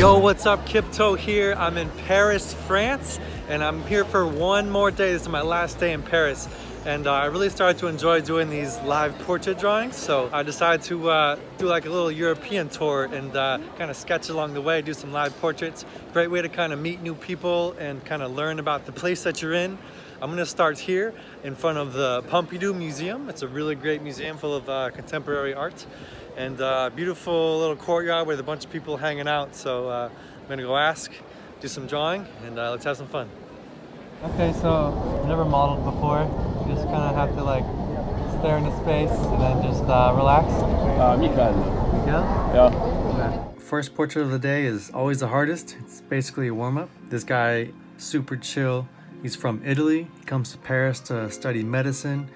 Yo, what's up? Kiptoe here. I'm in Paris, France, and I'm here for one more day. This is my last day in Paris, and I really started to enjoy doing these live portrait drawings, so I decided to do like a little European tour and kind of sketch along the way, do some live portraits. Great way to kind of meet new people and kind of learn about the place that you're in. I'm gonna start here in front of the Pompidou Museum. It's a really great museum full of contemporary art, and beautiful little courtyard with a bunch of people hanging out. So I'm gonna go ask, do some drawing, and let's have some fun. Okay, so I've never modeled before. You just kind of have to like stare into space and then just relax. Mikael. Mikael? Yeah. First portrait of the day is always the hardest. It's basically a warm-up. This guy, super chill. He's from Italy. He comes to Paris to study medicine.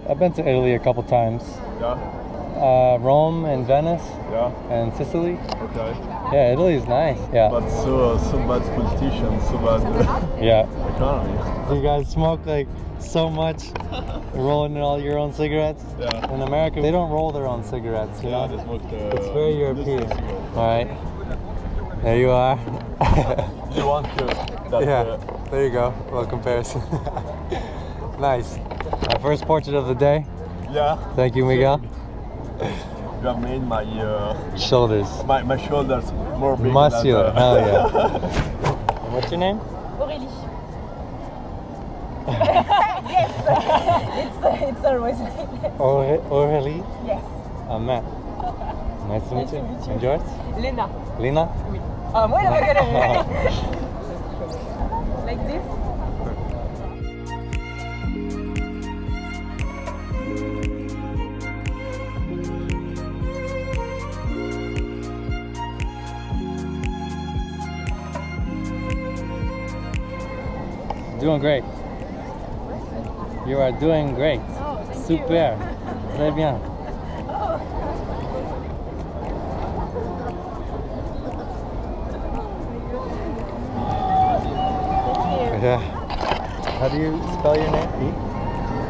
I've been to Italy a couple times. Yeah. Rome and Venice. Yeah. And Sicily. Okay. Yeah, Italy is nice. Yeah. But so bad politicians, so bad Yeah. economy. So you guys smoke like so much, rolling in all your own cigarettes. Yeah. In America, they don't roll their own cigarettes. You know? They smoke. It's very European. All right. There you are. You want to? That, Yeah. There you go. Well, comparison. Nice. My first portrait of the day. Yeah. Thank you, Miguel. You have made my Shoulders. my shoulders more big. Muscular. Than, Hell yeah. And what's your name? Aurélie. Yes, it's always like that. Aurélie? Yes. I'm Matt. Nice to meet you. And yours? Lena. Lena? Oui. Ah, moi, il regarde. Like this? Doing great. You are doing great. Oh, thank Super. you. Très bien. Yeah. How do you spell your name?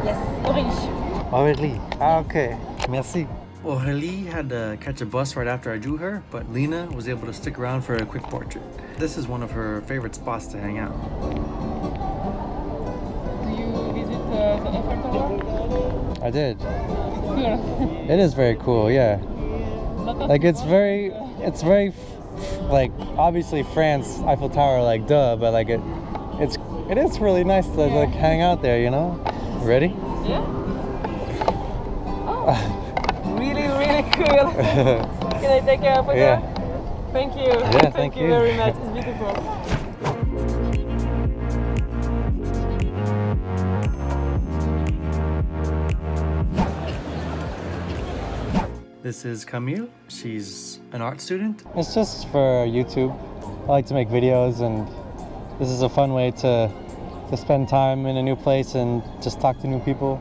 Yes, Aurélie. Aurélie. Ah, okay. Merci. Aurélie had to catch a bus right after I drew her, but Lena was able to stick around for a quick portrait. This is one of her favorite spots to hang out. Do you visit the Eiffel Tower? I did. It's cool. It is very cool, yeah. Like it's very, like obviously France, Eiffel Tower, like duh, but like it is really nice to like hang out there, you know? Ready? Yeah. Oh, really, really cool. Can I take a photo? Yeah. Thank you. Yeah, thank you very much. It's beautiful. This is Camille. She's an art student. It's just for YouTube. I like to make videos, and this is a fun way to spend time in a new place and just talk to new people.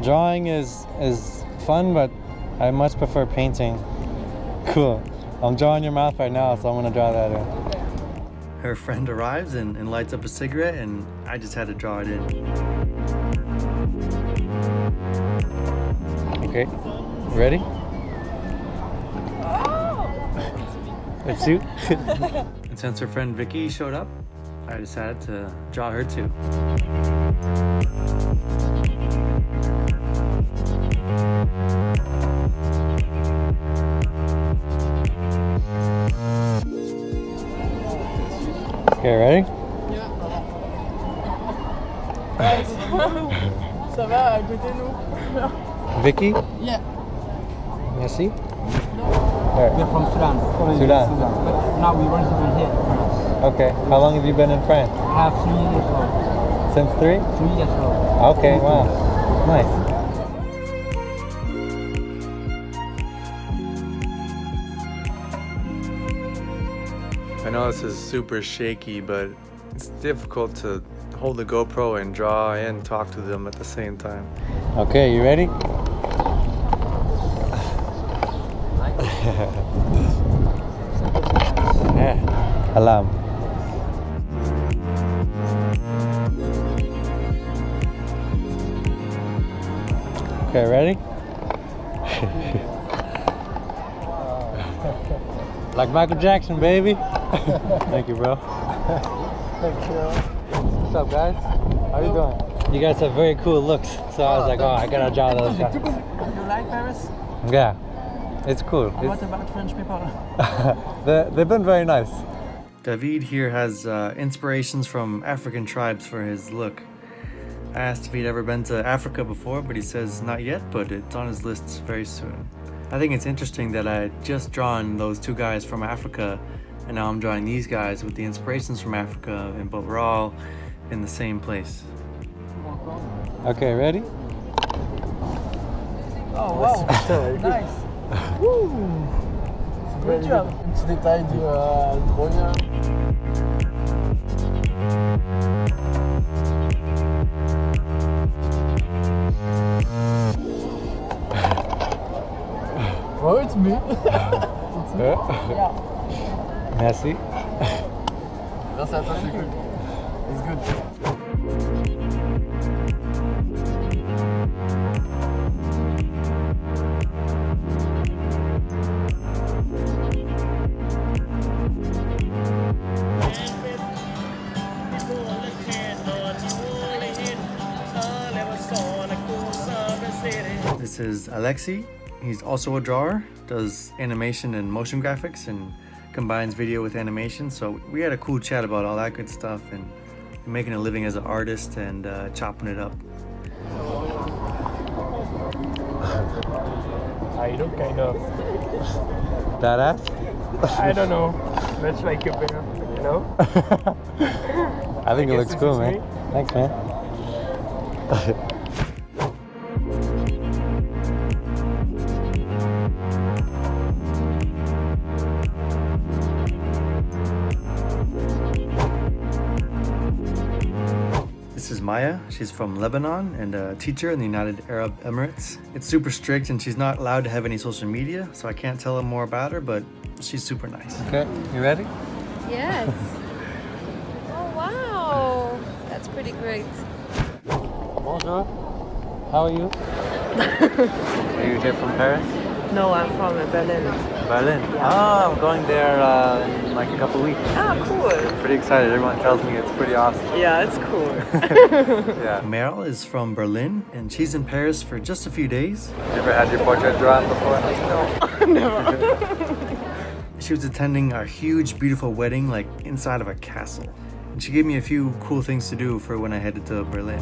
Drawing is fun, but I much prefer painting. Cool. I'm drawing your mouth right now, so I'm gonna draw that in. Her friend arrives and lights up a cigarette, and I just had to draw it in. Okay, ready? Let's shoot. And since her friend Vicky showed up, I decided to draw her too. Okay, ready? Yeah. Ça va à côté nous. Vicky? Yeah. Merci. We're from Sudan. Sudan. But now we want to be here in France. Okay. How long have you been in France? I have 3 years old. Since 3? 3 years old. Okay, wow. Nice. I know this is super shaky, but it's difficult to hold the GoPro and draw and talk to them at the same time. Okay, you ready? Alarm. Okay, ready? Like Michael Jackson, baby. Thank you, bro. Thank you. What's up, guys? How you doing? You guys have very cool looks, so I was like, oh, I gotta draw those guys. You like Paris? Yeah, it's cool. What about French people? They've been very nice. David here has inspirations from African tribes for his look. I asked if he'd ever been to Africa before, but he says not yet, but it's on his list very soon. I think it's interesting that I had just drawn those two guys from Africa, and now I'm drawing these guys with the inspirations from Africa, but we're all in the same place. Okay, ready? Oh, wow. Nice. Woo. Good job. Un petit détail du drawing. Oh, it's me. It's me. Yeah. Merci. Grâce à toi, c'est good. It's good. This is Alexi. He's also a drawer, does animation and motion graphics, and combines video with animation. So we had a cool chat about all that good stuff and making a living as an artist and chopping it up. I look kind of, Badass? I don't know, much like a bear, you know? I think it guess looks this cool, is man. me. Thanks, man. This is Maya. She's from Lebanon and a teacher in the United Arab Emirates. It's super strict and she's not allowed to have any social media, so I can't tell them more about her, but she's super nice. Okay, you ready? Yes. Oh, wow. That's pretty great. Bonjour. How are you? Are you here from Paris? No, I'm from Berlin. Berlin. Ah, I'm going there in like a couple weeks. Ah, cool. Pretty excited. Everyone tells me it's pretty awesome. Yeah, it's cool. Yeah. Meryl is from Berlin and she's in Paris for just a few days. You ever had your portrait drawn before? No. She was attending a huge, beautiful wedding, like inside of a castle. And she gave me a few cool things to do for when I headed to Berlin.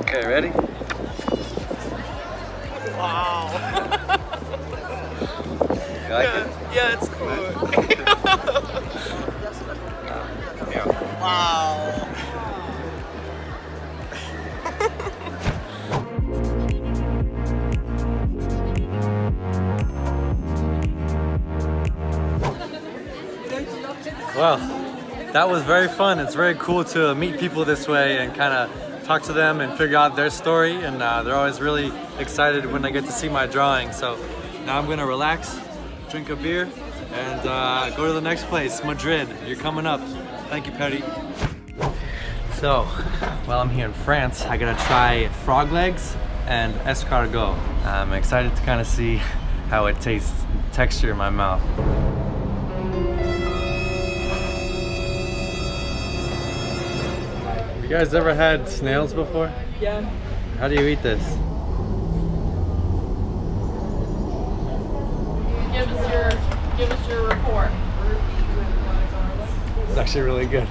Okay, ready? Wow. You like it? Yeah, it's cool. Wow. Well, that was very fun. It's very cool to meet people this way and kind of talk to them and figure out their story, and they're always really excited when they get to see my drawing. So now I'm gonna relax, drink a beer, and go to the next place, Madrid. You're coming up. Thank you, Perry. So, while I'm here in France, I gotta try frog legs and escargot. I'm excited to kind of see how it tastes, texture in my mouth. You guys ever had snails before? Yeah. How do you eat this? Give us your report. It's actually really good.